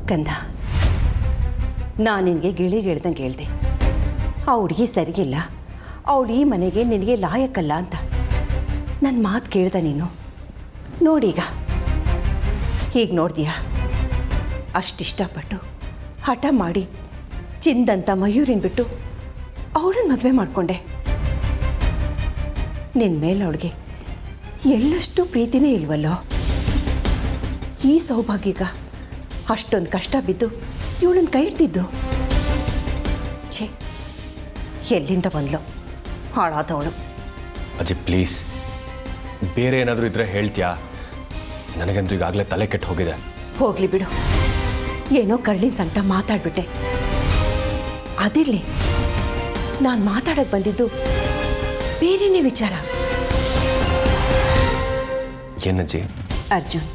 ಕಂದ, ನಾನು ನಿನಗೆ ಗಿಳಿಗೆ ಹೇಳ್ದಂಗೆ ಹೇಳ್ದೆ, ಆ ಹುಡುಗಿ ಸರಿಗಿಲ್ಲ, ಅವಳು ಈ ಮನೆಗೆ ನಿನಗೆ ಲಾಯಕ್ಕಲ್ಲ ಅಂತ. ನನ್ನ ಮಾತು ಕೇಳ್ದ ನೀನು? ನೋಡೀಗ ಹೀಗೆ ನೋಡ್ದೀಯಾ? ಅಷ್ಟಿಷ್ಟಪಟ್ಟು ಹಠ ಮಾಡಿ ಚಿಂದಂತ ಮಯೂರಿನ ಬಿಟ್ಟು ಅವಳನ್ನ ಮದುವೆ ಮಾಡಿಕೊಂಡೆ. ನಿನ್ನ ಮೇಲೆ ಅವಳಿಗೆ ಎಳ್ಳಷ್ಟು ಪ್ರೀತಿನೇ ಇಲ್ವಲ್ಲೋ? ಈ ಸೌಭಾಗ್ಯಗ ಅಷ್ಟೊಂದು ಕಷ್ಟ ಬಿದ್ದು ಇವಳನ್ನ ಕೈ ಹಿಡ್ತಿದ್ದು. ಛೇ, ಎಲ್ಲಿಂದ ಬಂದ್ಲು ಹಾಳಾದವಳು. ಅಜ್ಜಿ ಪ್ಲೀಸ್, ಬೇರೆ ಏನಾದರೂ ಇದ್ರೆ ಹೇಳ್ತೀಯಾ? ನನಗಂತೂ ಈಗಾಗಲೇ ತಲೆ ಕೆಟ್ಟು ಹೋಗಿದೆ. ಹೋಗ್ಲಿ ಬಿಡು, ಏನೋ ಕರಳಿನ ಸಂಕಟ ಮಾತಾಡ್ಬಿಟ್ಟೆ. ಅದಿರಲಿ, ನಾನು ಮಾತಾಡೋಕೆ ಬಂದಿದ್ದು ಬೇರೆನೇ ವಿಚಾರ. ಏನಜ್ಜಿ? ಅರ್ಜುನ್,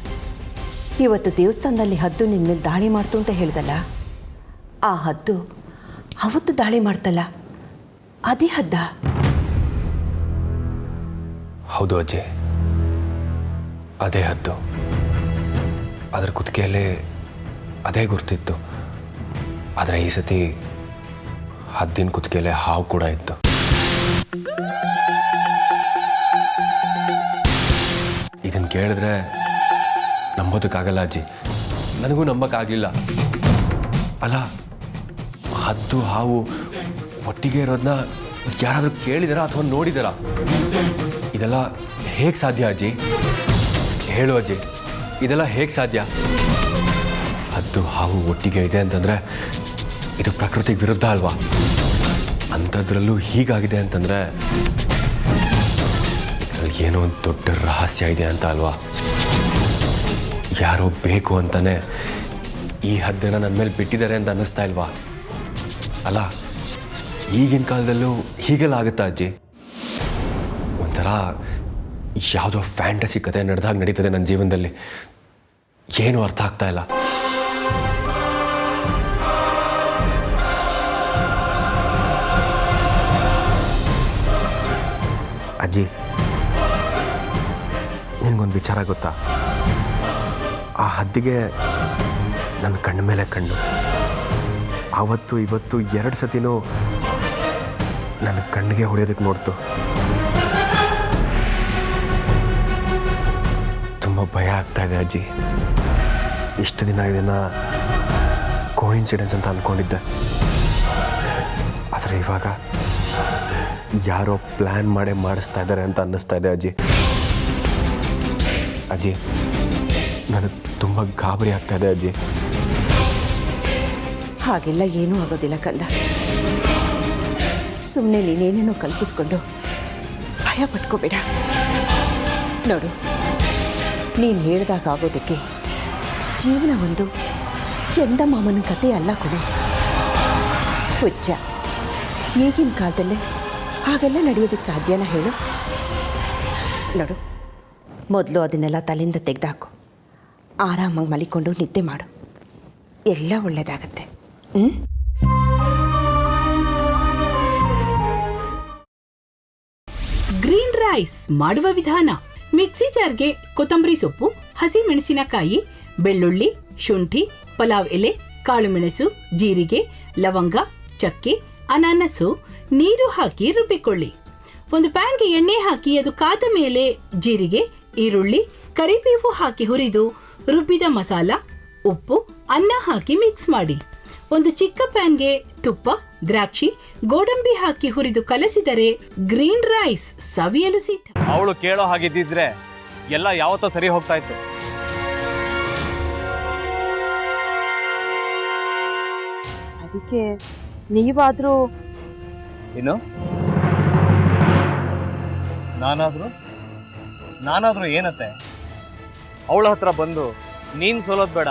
ಇವತ್ತು ದೇವಸ್ಥಾನದಲ್ಲಿ ಹದ್ದು ನಿನ್ನ ಮೇಲೆ ದಾಳಿ ಮಾಡ್ತು ಅಂತ ಹೇಳ್ದಲ್ಲ, ಆ ಹದ್ದು ಅವತ್ತು ದಾಳಿ ಮಾಡ್ತಲ್ಲ, ಅದೇ ಹದ್ದ? ಹೌದು ಅಜ್ಜಿ, ಅದೇ ಹದ್ದು. ಅದರ ಕುತ್ತಿಗೆಯಲ್ಲೇ ಅದೇ ಗುರ್ತಿತ್ತು. ಆದರೆ ಈ ಸತಿ ಹದ್ದಿನ ಕುತ್ತಿಗೆಯಲ್ಲೇ ಹಾವು ಕೂಡ ಇತ್ತು. ಇದನ್ನು ಕೇಳಿದ್ರೆ ನಂಬೋದಕ್ಕಾಗಲ್ಲ ಅಜ್ಜಿ, ನನಗೂ ನಂಬಕ್ಕಾಗಲಿಲ್ಲ. ಅಲ್ಲ, ಹದ್ದು ಹಾವು ಒಟ್ಟಿಗೆ ಇರೋದನ್ನ ಯಾರಾದರೂ ಕೇಳಿದಾರ ಅಥವಾ ನೋಡಿದಾರ? ಇದೆಲ್ಲ ಹೇಗೆ ಸಾಧ್ಯ ಅಜ್ಜಿ? ಹೇಳು ಅಜ್ಜಿ, ಇದೆಲ್ಲ ಹೇಗೆ ಸಾಧ್ಯ? ಹದ್ದು ಹಾವು ಒಟ್ಟಿಗೆ ಇದೆ ಅಂತಂದರೆ ಇದು ಪ್ರಕೃತಿಗೆ ವಿರುದ್ಧ ಅಲ್ವಾ? ಅಂಥದ್ರಲ್ಲೂ ಹೀಗಾಗಿದೆ ಅಂತಂದರೆ ಇದರಲ್ಲಿ ಏನೋ ಒಂದು ದೊಡ್ಡ ರಹಸ್ಯ ಇದೆ ಅಂತ ಅಲ್ವಾ? ಯಾರೋ ಬೇಕು ಅಂತಾನೆ ಈ ಹದ್ದನ್ನ ನನ್ನ ಮೇಲೆ ಬಿಟ್ಟಿದ್ದಾರೆ ಅಂತ ಅನ್ನಿಸ್ತಾ ಇಲ್ವಾ? ಅಲ್ಲ, ಈಗಿನ ಕಾಲದಲ್ಲೂ ಹೀಗೆಲ್ಲ ಆಗುತ್ತಾ ಅಜ್ಜಿ? ಒಂಥರ ಯಾವುದೋ ಫ್ಯಾಂಟಸಿ ಕತೆ ನಡೆದಾಗ ನಡೀತದೆ ನನ್ನ ಜೀವನದಲ್ಲಿ. ಏನೂ ಅರ್ಥ ಆಗ್ತಾ ಇಲ್ಲ. ಅಜ್ಜಿ, ನಿನಗೊಂದು ವಿಚಾರ ಗೊತ್ತಾ? ಆ ಹದ್ದಿಗೆ ನನ್ನ ಕಣ್ಣ ಮೇಲೆ ಕಣ್ಣು. ಆವತ್ತು ಇವತ್ತು 2 ಸತಿನೂ ನನ್ನ ಕಣ್ಣಿಗೆ ಹೊಡೆಯೋದಕ್ಕೆ ನೋಡ್ತು. ತುಂಬ ಭಯ ಆಗ್ತಾ ಇದೆ ಅಜ್ಜಿ. ಇಷ್ಟು ದಿನ ಇದನ್ನು ಕೋಇನ್ಸಿಡೆನ್ಸ್ ಅಂತ ಅಂದ್ಕೊಂಡಿದ್ದೆ, ಆದರೆ ಇವಾಗ ಯಾರೋ ಪ್ಲ್ಯಾನ್ ಮಾಡೇ ಮಾಡಿಸ್ತಾ ಇದ್ದಾರೆ ಅಂತ ಅನ್ನಿಸ್ತಾ ಇದೆ ಅಜ್ಜಿ. ಅಜ್ಜಿ, ನನಗೆ ತುಂಬ ಗಾಬರಿ ಆಗ್ತಾ ಇದೆ ಅಜ್ಜಿ. ಹಾಗೆಲ್ಲ ಏನೂ ಆಗೋದಿಲ್ಲ ಕಂದ. ಸುಮ್ಮನೆ ನೀನೇನೇನೋ ಕಲ್ಪಿಸ್ಕೊಂಡು ಭಯ ಪಟ್ಕೋಬೇಡ. ನೋಡು, ನೀನು ಹೇಳಿದಾಗ ಆಗೋದಕ್ಕೆ ಜೀವನ ಒಂದು ಚಂದ ಮಾಮನ ಕತೆ ಅಲ್ಲ ಕೊಡು. ಹುಚ್ಚ, ಈಗಿನ ಕಾಲದಲ್ಲೇ ಹಾಗೆಲ್ಲ ನಡೆಯೋದಕ್ಕೆ ಸಾಧ್ಯನಾ ಹೇಳು? ನೋಡು, ಮೊದಲು ಅದನ್ನೆಲ್ಲ ತಲೆಯಿಂದ ತೆಗೆದಾಕು. ಆರಾಮಾಗಿ ಮಲಿಕೊಂಡು ನಿದ್ದೆ ಮಾಡು, ಎಲ್ಲ ಒಳ್ಳೆಯದಾಗತ್ತೆ. ಗ್ರೀನ್ ರೈಸ್ ಮಾಡುವ ವಿಧಾನ: ಮಿಕ್ಸಿ ಜಾರ್ಗೆ ಕೊತ್ತಂಬರಿ ಸೊಪ್ಪು, ಹಸಿ ಮೆಣಸಿನಕಾಯಿ, ಬೆಳ್ಳುಳ್ಳಿ, ಶುಂಠಿ, ಪಲಾವ್ ಎಲೆ, ಕಾಳುಮೆಣಸು, ಜೀರಿಗೆ, ಲವಂಗ, ಚಕ್ಕೆ, ಅನಾನಸು, ನೀರು ಹಾಕಿ ರುಬ್ಬಿಕೊಳ್ಳಿ. ಒಂದು ಪ್ಯಾನ್ಗೆ ಎಣ್ಣೆ ಹಾಕಿ ಅದು ಕಾದ ಮೇಲೆ ಜೀರಿಗೆ, ಈರುಳ್ಳಿ, ಕರಿಬೇವು ಹಾಕಿ ಹುರಿದು ರುಬ್ಬಿದ ಮಸಾಲ, ಉಪ್ಪು, ಅನ್ನ ಹಾಕಿ ಮಿಕ್ಸ್ ಮಾಡಿ. ಒಂದು ಚಿಕ್ಕ ಪ್ಯಾನ್ಗೆ ತುಪ್ಪ, ದ್ರಾಕ್ಷಿ, ಗೋಡಂಬಿ ಹಾಕಿ ಹುರಿದು ಕಲಸಿದರೆ ಗ್ರೀನ್ ರೈಸ್ ಸವಿಯಲು ಸಿದ್ಧ. ಅವಳು ಕೇಳೋ ಹಾಗಿದ್ದಿದ್ರೆ ಎಲ್ಲ ಯಾವತ್ತೋ ಸರಿ ಹೋಗ್ತಾ ಇತ್ತು. ಅದಕ್ಕೆ ನೀವಾದ್ರೂ ಏನು? ನಾನಾದ್ರೂ ಏನತ್ತೆ? ಅವಳ ಹತ್ರ ಬಂದು ನೀನು ಸೋಲೋದು ಬೇಡ,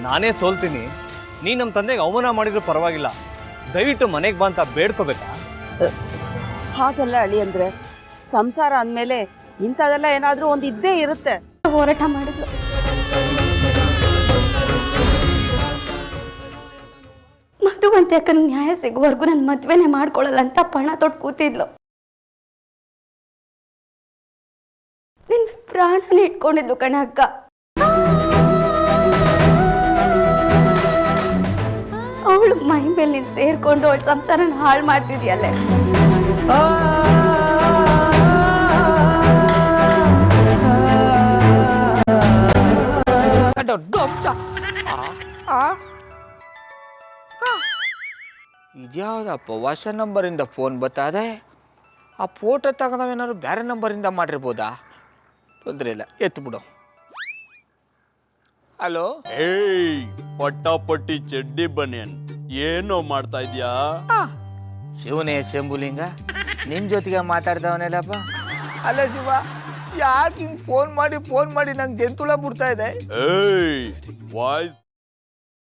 ನಾನೇ ಸೋಲ್ತೀನಿ, ನೀನು ನಮ್ಮ ತಂದೆಗೆ ಅವಮಾನ ಮಾಡಿದ್ರು ಪರವಾಗಿಲ್ಲ, ದಯವಿಟ್ಟು ಮನೆಗೆ ಬಾ ಅಂತ ಬೇಡ್ಕೋಬೇಕಾ? ಹಾಗೆಲ್ಲ ಅಳಿ ಅಂದ್ರೆ ಸಂಸಾರ ಅಂದಮೇಲೆ ಇಂಥದೆಲ್ಲ ಏನಾದ್ರೂ ಒಂದು ಇದ್ದೇ ಇರುತ್ತೆ. ಹೋರಾಟ ಮಾಡಿದ್ಲು. ಮಧುವಂತೆ ಯಾಕಂದ್ರೆ ನ್ಯಾಯ ಸಿಗುವವರೆಗೂ ನನ್ನ ಮದ್ವೆನೇ ಮಾಡ್ಕೊಳ್ಳಲ್ಲ ಅಂತ ಪಣ ತೊಟ್ಟು ಕೂತಿದ್ಲು. ನಿನ್ನ ಪ್ರಾಣನೇ ಇಟ್ಕೊಂಡಿದ್ಲು ಕಣ ಅಕ್ಕ. ಜೊತೆಲಿ ನೀನು ಸೇರ್ಕೊಂಡು ಅವಳ ಸಂಸಾರನ ಹಾಳು ಮಾಡ್ತಿದ್ಯಲ್ಲೇ. ಇದ್ಯಾವುದಪ್ಪ ಹೊಸ ನಂಬರಿಂದ ಫೋನ್ ಬರ್ತದೆ. ಆ ಫೋಟೋ ತಗೊಂಡವೇನಾದ್ರು ಬೇರೆ ನಂಬರಿಂದ ಮಾಡಿರ್ಬೋದಾ? ತೊಂದರೆ ಇಲ್ಲ, ಎತ್ತು ಬಿಡು. ಹಲೋ, ಏಯ್ ಪಟ್ಟಾಪಟ್ಟಿ ಚಡ್ಡಿ ಬನಿಯನ್, ಏನೋ ಮಾಡ್ತಾ ಇದ್ಯಾ? ಶಿವನೇ ಶಂಭುಲಿಂಗ, ನಿನ್ ಜೊತೆಗೆ ಮಾತಾಡ್ದವನೇಲಪ್ಪ. ಅಲ್ಲ ಶಿವ, ಯಾಕೆ ಹಿಂಗ್ ಫೋನ್ ಮಾಡಿ ನಂಗೆ ಜಂತುಳ ಬಿಡ್ತಾ ಇದೆ? ಏಯ್ ವಾಯ್ಸ್